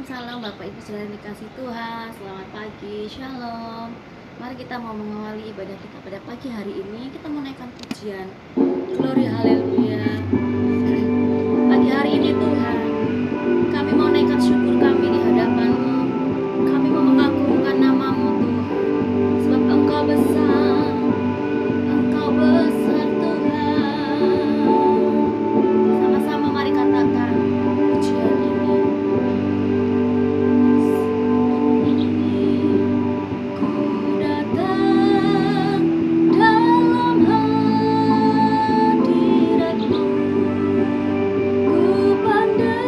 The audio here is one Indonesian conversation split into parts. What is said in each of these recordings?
salam Bapak Ibu saudara yang dikasih Tuhan. Selamat pagi, Shalom. Mari kita mau mengawali ibadah kita pada pagi hari ini. Kita mau naikkan pujian. Glory haleluya. Pagi hari ini Tuhan, kami mau naikkan syukur kami di hadapan-Mu. Kami mau mengagungkan nama-Mu Tuhan, sebab Engkau besar. Engkau besar Tuhan. Sama-sama mari katakan pujian ini. Ku datang dalam hadirat-Mu, ku pandang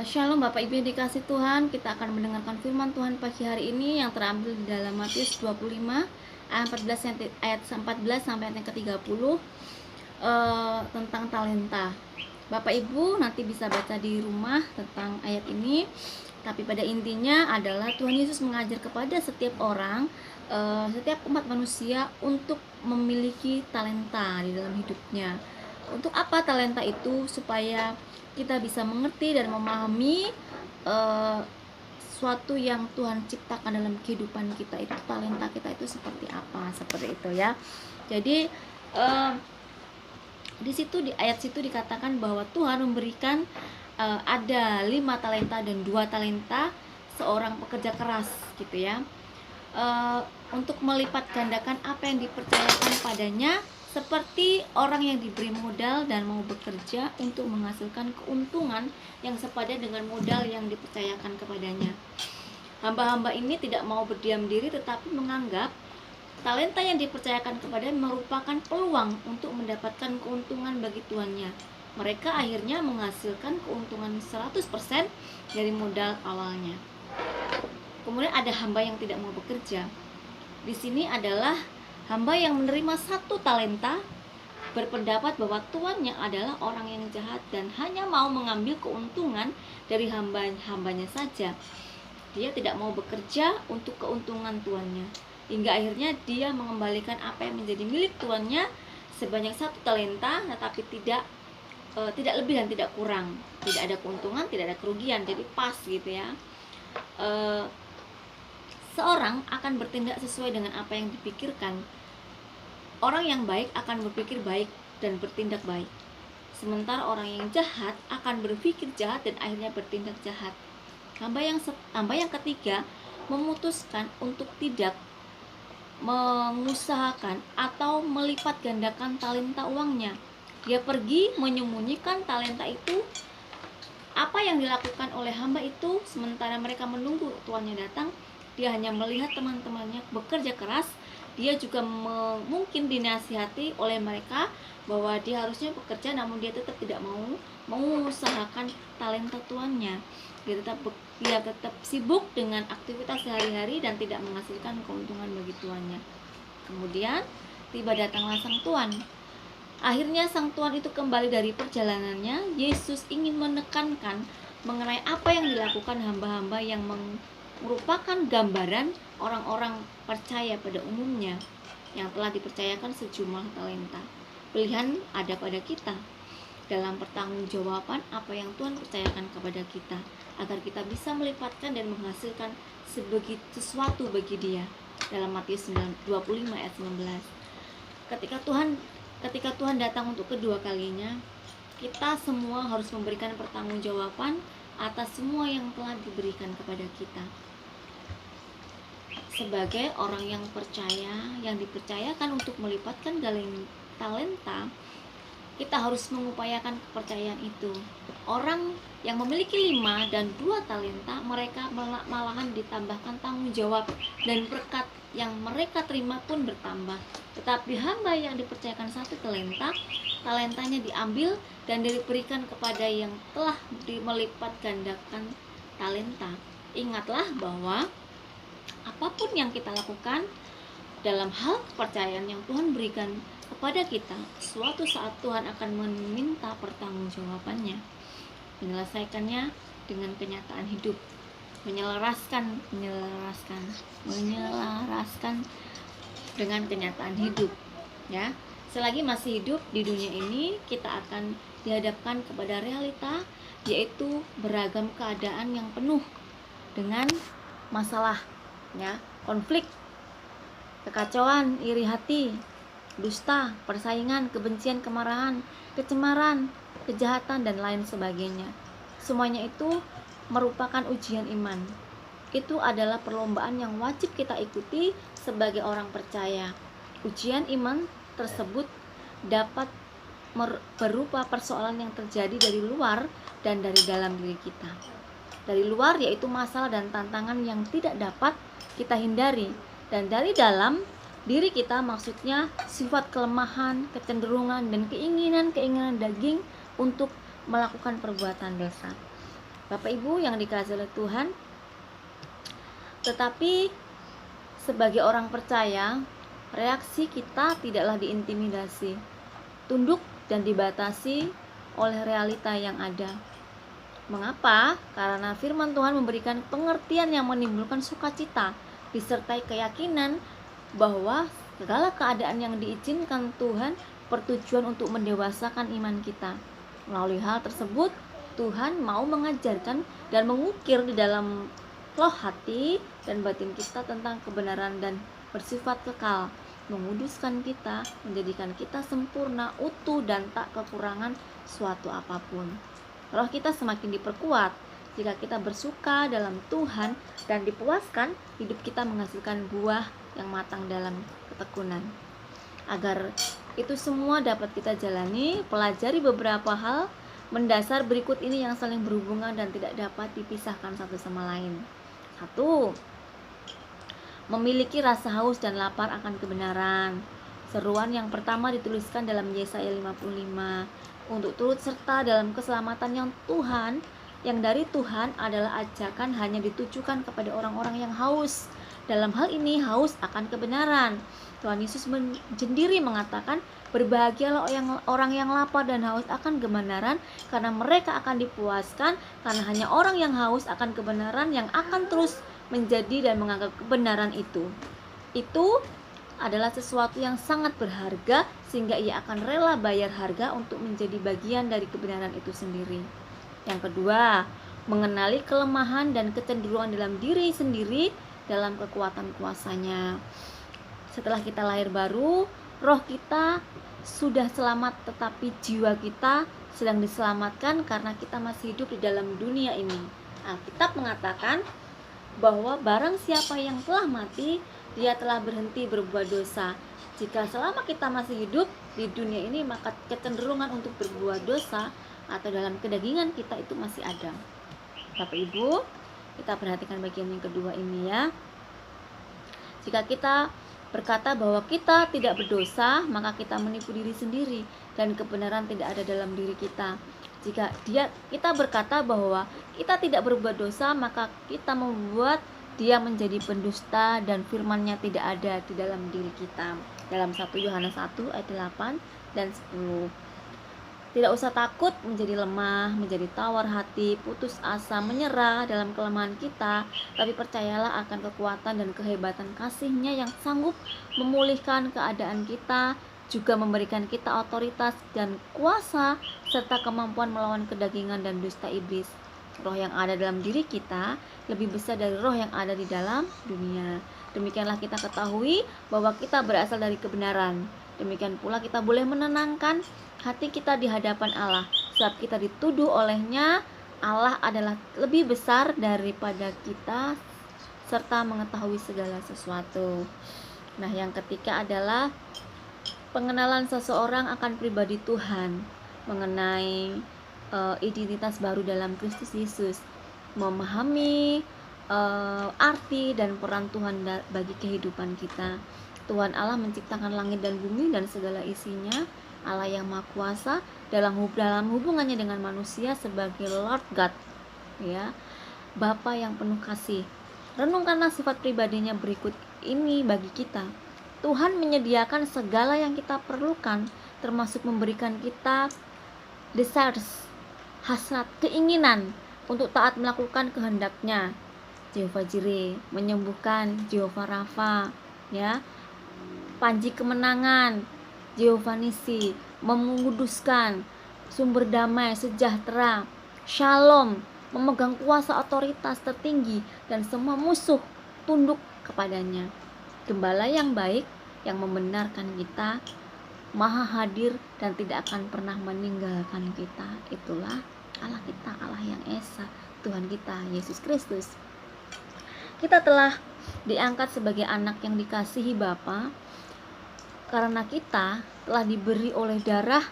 Shalom Bapak Ibu yang dikasih Tuhan, kita akan mendengarkan firman Tuhan pagi hari ini yang terambil di dalam Matius 25 ayat 14 sampai ayat yang ke-30 tentang talenta. Bapak Ibu nanti bisa baca di rumah tentang ayat ini, tapi pada intinya adalah Tuhan Yesus mengajar kepada setiap orang, setiap umat manusia untuk memiliki talenta di dalam hidupnya. Untuk apa talenta itu? Supaya kita bisa mengerti dan memahami sesuatu yang Tuhan ciptakan dalam kehidupan kita itu, talenta kita itu seperti apa, seperti itu ya. Jadi di situ, di ayat situ dikatakan bahwa Tuhan memberikan ada 5 talenta dan 2 talenta seorang pekerja keras gitu ya, untuk melipat gandakan apa yang dipercayakan padanya, seperti orang yang diberi modal dan mau bekerja untuk menghasilkan keuntungan yang sepadan dengan modal yang dipercayakan kepadanya. Hamba-hamba ini tidak mau berdiam diri, tetapi menganggap talenta yang dipercayakan kepadanya merupakan peluang untuk mendapatkan keuntungan bagi tuannya. Mereka akhirnya menghasilkan keuntungan 100% dari modal awalnya. Kemudian ada hamba yang tidak mau bekerja. Di sini adalah hamba yang menerima 1 talenta, berpendapat bahwa tuannya adalah orang yang jahat dan hanya mau mengambil keuntungan dari hambanya saja. Dia tidak mau bekerja untuk keuntungan tuannya, hingga akhirnya dia mengembalikan apa yang menjadi milik tuannya sebanyak 1 talenta, tetapi tidak lebih dan tidak kurang, tidak ada keuntungan, tidak ada kerugian, jadi pas gitu ya. Seorang akan bertindak sesuai dengan apa yang dipikirkan. Orang yang baik akan berpikir baik dan bertindak baik, sementara orang yang jahat akan berpikir jahat dan akhirnya bertindak jahat. Hamba yang ketiga memutuskan untuk tidak mengusahakan atau melipat gandakan talenta uangnya. Dia pergi menyembunyikan talenta itu. Apa yang dilakukan oleh hamba itu sementara mereka menunggu tuannya datang? Dia hanya melihat teman-temannya bekerja keras. Dia juga mungkin dinasihati oleh mereka bahwa dia harusnya bekerja, namun dia tetap tidak mau mengusahakan talenta tuannya. Dia tetap sibuk dengan aktivitas sehari-hari dan tidak menghasilkan keuntungan bagi tuannya. Kemudian tiba datanglah sang tuan. Akhirnya sang tuan itu kembali dari perjalanannya. Yesus ingin menekankan mengenai apa yang dilakukan hamba-hamba yang merupakan gambaran orang-orang percaya pada umumnya yang telah dipercayakan sejumlah talenta. Pilihan ada pada kita dalam pertanggungjawaban apa yang Tuhan percayakan kepada kita, agar kita bisa melipatkan dan menghasilkan sesuatu bagi Dia. Dalam Matius 25 ayat 19. Ketika Tuhan datang untuk kedua kalinya, kita semua harus memberikan pertanggungjawaban atas semua yang telah diberikan kepada kita. Sebagai orang yang percaya, yang dipercayakan untuk melipatkan talenta, kita harus mengupayakan kepercayaan itu. Orang yang memiliki 5 dan 2 talenta, mereka malahan ditambahkan tanggung jawab dan berkat yang mereka terima pun bertambah. Tetapi hamba yang dipercayakan 1 talenta, talentanya diambil dan diberikan kepada yang telah melipat gandakan talenta. Ingatlah bahwa apapun yang kita lakukan dalam hal kepercayaan yang Tuhan berikan kepada kita, suatu saat Tuhan akan meminta pertanggungjawabannya, menyelesaikannya dengan kenyataan hidup, menyelaraskan dengan kenyataan hidup ya. Selagi masih hidup di dunia ini, kita akan dihadapkan kepada realita, yaitu beragam keadaan yang penuh dengan masalah ya, konflik, kekacauan, iri hati, dusta, persaingan, kebencian, kemarahan, kecemaran, kejahatan, dan lain sebagainya. Semuanya itu merupakan ujian iman. Itu adalah perlombaan yang wajib kita ikuti sebagai orang percaya. Ujian iman tersebut dapat berupa persoalan yang terjadi dari luar dan dari dalam diri kita. Dari luar yaitu masalah dan tantangan yang tidak dapat kita hindari, dan dari dalam diri kita maksudnya sifat kelemahan, kecenderungan, dan keinginan daging untuk melakukan perbuatan dosa. Bapak Ibu yang dikasihi oleh Tuhan, tetapi sebagai orang percaya, reaksi kita tidaklah diintimidasi, tunduk dan dibatasi oleh realita yang ada. Mengapa? Karena firman Tuhan memberikan pengertian yang menimbulkan sukacita, disertai keyakinan bahwa segala keadaan yang diizinkan Tuhan bertujuan untuk mendewasakan iman kita. Melalui hal tersebut, Tuhan mau mengajarkan dan mengukir di dalam loh hati dan batin kita tentang kebenaran dan bersifat kekal, menguduskan kita, menjadikan kita sempurna, utuh, dan tak kekurangan suatu apapun. Roh kita semakin diperkuat jika kita bersuka dalam Tuhan dan dipuaskan, hidup kita menghasilkan buah yang matang dalam ketekunan. Agar itu semua dapat kita jalani, pelajari beberapa hal mendasar berikut ini yang saling berhubungan dan tidak dapat dipisahkan satu sama lain. 1. Memiliki rasa haus dan lapar akan kebenaran. Seruan yang pertama dituliskan dalam Yesaya 55. Untuk turut serta dalam keselamatan yang dari Tuhan adalah ajakan hanya ditujukan kepada orang-orang yang haus. Dalam hal ini haus akan kebenaran. Tuhan Yesus sendiri mengatakan, berbahagialah orang yang lapar dan haus akan kebenaran, karena mereka akan dipuaskan. Karena hanya orang yang haus akan kebenaran yang akan terus menjadi dan menganggap kebenaran itu adalah sesuatu yang sangat berharga, sehingga ia akan rela bayar harga untuk menjadi bagian dari kebenaran itu sendiri. Yang kedua, mengenali kelemahan dan kecenderungan dalam diri sendiri dalam kekuatan kuasanya. Setelah kita lahir baru, roh kita sudah selamat, tetapi jiwa kita sedang diselamatkan karena kita masih hidup di dalam dunia ini. Alkitab mengatakan bahwa barang siapa yang telah mati, dia telah berhenti berbuat dosa. Jika selama kita masih hidup di dunia ini, maka kecenderungan untuk berbuat dosa atau dalam kedagingan kita itu masih ada. Bapak Ibu, kita perhatikan bagian yang kedua ini ya. Jika kita berkata bahwa kita tidak berdosa, maka kita menipu diri sendiri dan kebenaran tidak ada dalam diri kita. Jika kita berkata bahwa kita tidak berbuat dosa, maka kita membuat dia menjadi pendusta dan firman-Nya tidak ada di dalam diri kita. Dalam 1 Yohanes 1 ayat 8 dan 10. Tidak usah takut menjadi lemah, menjadi tawar hati, putus asa, menyerah dalam kelemahan kita, tapi percayalah akan kekuatan dan kehebatan kasih-Nya yang sanggup memulihkan keadaan kita, juga memberikan kita otoritas dan kuasa serta kemampuan melawan kedagingan dan dusta iblis. Roh yang ada dalam diri kita lebih besar dari roh yang ada di dalam dunia. Demikianlah kita ketahui bahwa kita berasal dari kebenaran. Demikian pula kita boleh menenangkan hati kita di hadapan Allah, sebab kita dituduh olehnya Allah adalah lebih besar daripada kita serta mengetahui segala sesuatu. Nah, yang ketiga adalah pengenalan seseorang akan pribadi Tuhan, mengenai identitas baru dalam Kristus Yesus, memahami arti dan peran Tuhan bagi kehidupan kita. Tuhan Allah menciptakan langit dan bumi dan segala isinya. Allah yang Maha Kuasa dalam hubungannya dengan manusia sebagai Lord God, ya, Bapa yang penuh kasih. Renungkanlah sifat pribadinya berikut ini bagi kita. Tuhan menyediakan segala yang kita perlukan, termasuk memberikan kita desires, hasrat, keinginan untuk taat melakukan kehendak-Nya. Jehovah Jireh menyembuhkan, Jehovah Rafa, ya, panji kemenangan, Jehovah Nisi menguduskan, sumber damai, sejahtera, Shalom, memegang kuasa otoritas tertinggi dan semua musuh tunduk kepadanya. Gembala yang baik yang membenarkan kita, Maha hadir dan tidak akan pernah meninggalkan kita. Itulah Allah kita, Allah yang Esa, Tuhan kita Yesus Kristus. Kita telah diangkat sebagai anak yang dikasihi Bapa karena kita telah diberi oleh darah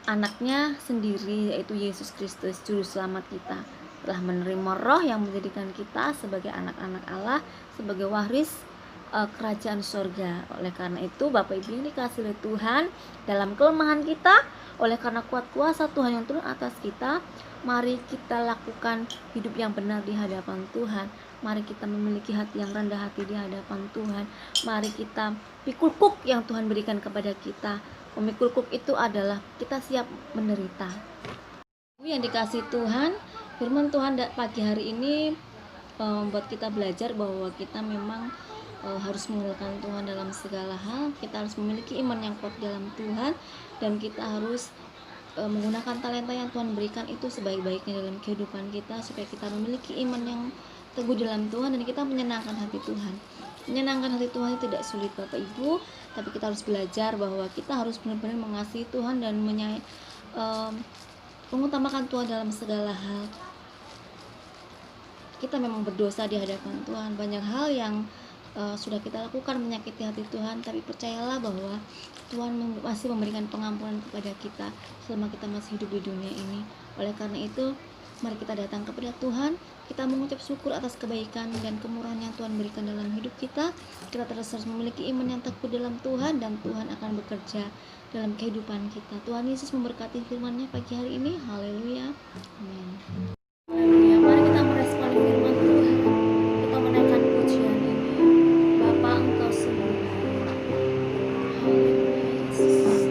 anaknya sendiri, yaitu Yesus Kristus, Juru Selamat kita. Telah menerima roh yang menjadikan kita sebagai anak-anak Allah, sebagai waris kerajaan surga. Oleh karena itu Bapak Ibu yang dikasihi oleh Tuhan, dalam kelemahan kita, oleh karena kuat kuasa Tuhan yang turun atas kita, mari kita lakukan hidup yang benar di hadapan Tuhan. Mari kita memiliki hati yang rendah hati di hadapan Tuhan. Mari kita pikul kuk yang Tuhan berikan kepada kita. Memikul kuk itu adalah kita siap menderita. Yang dikasih Tuhan, firman Tuhan pagi hari ini membuat kita belajar bahwa kita memang harus mengandalkan Tuhan dalam segala hal. Kita harus memiliki iman yang kuat dalam Tuhan, dan kita harus menggunakan talenta yang Tuhan berikan itu sebaik-baiknya dalam kehidupan kita, supaya kita memiliki iman yang teguh dalam Tuhan dan kita menyenangkan hati Tuhan. Menyenangkan hati Tuhan itu tidak sulit Bapak Ibu, tapi kita harus belajar bahwa kita harus benar-benar mengasihi Tuhan dan mengutamakan Tuhan dalam segala hal. Kita memang berdosa di hadapan Tuhan, banyak hal yang sudah kita lakukan menyakiti hati Tuhan, tapi percayalah bahwa Tuhan masih memberikan pengampunan kepada kita selama kita masih hidup di dunia ini. Oleh karena itu, mari kita datang kepada Tuhan, kita mengucap syukur atas kebaikan dan kemurahan yang Tuhan berikan dalam hidup kita. Kita terus harus memiliki iman yang teguh dalam Tuhan, dan Tuhan akan bekerja dalam kehidupan kita. Tuhan Yesus memberkati firman-Nya pagi hari ini. Haleluya. Amin. Haleluya. Mari kita meresponi firman Tuhan. Kita menaikkan pujian ini. Bapa, Engkau sempurna. Haleluya Yesus.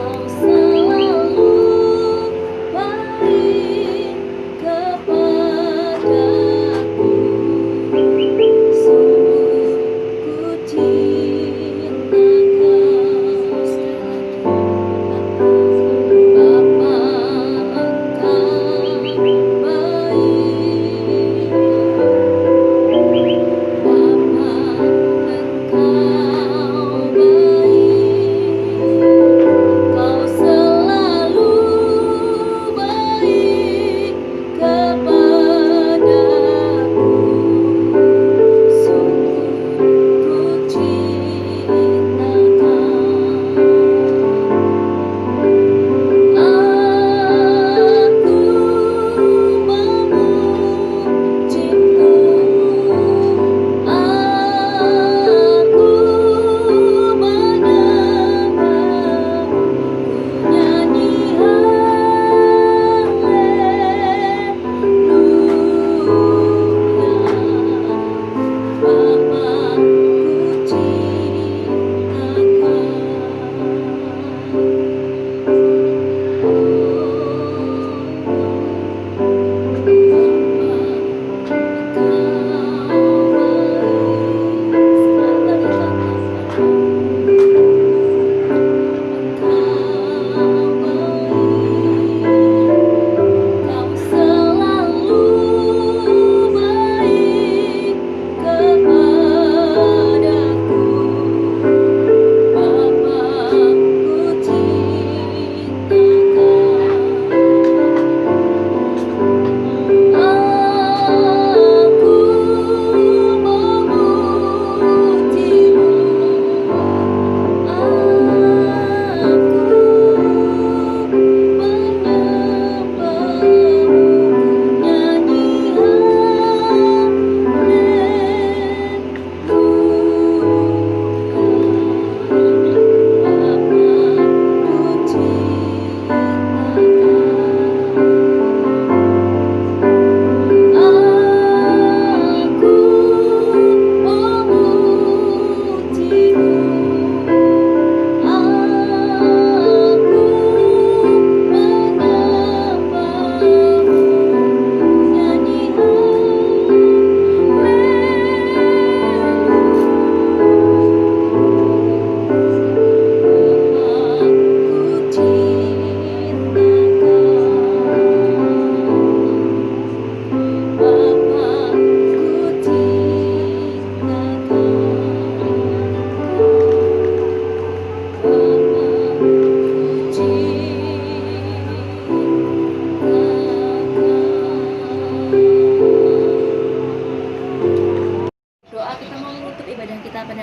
Kau selalu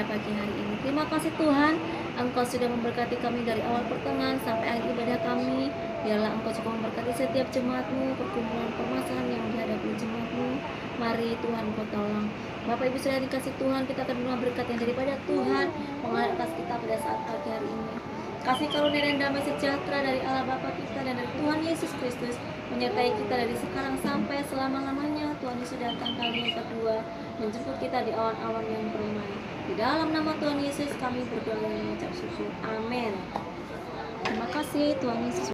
pagi hari ini. Terima kasih Tuhan, Engkau sudah memberkati kami dari awal pertengahan sampai akhir ibadah kami. Biarlah Engkau juga memberkati setiap jemaat-Mu, perkumpulan permasalahan yang dihadapi jemaat-Mu. Mari Tuhan Engkau tolong. Bapak Ibu sudah dikasih Tuhan, kita akan menerima berkat yang daripada Tuhan mengalir atas kita pada saat pagi hari ini. Kasih karunia dan damai sejahtera dari Allah Bapa kita dan dari Tuhan Yesus Kristus menyertai kita dari sekarang sampai selama-lamanya. Tuhan Yesus datang kali yang kedua menjemput kita di awan-awan yang permai. Di dalam nama Tuhan Yesus kami berdoa dan mengucap syukur. Amin. Terima kasih Tuhan Yesus.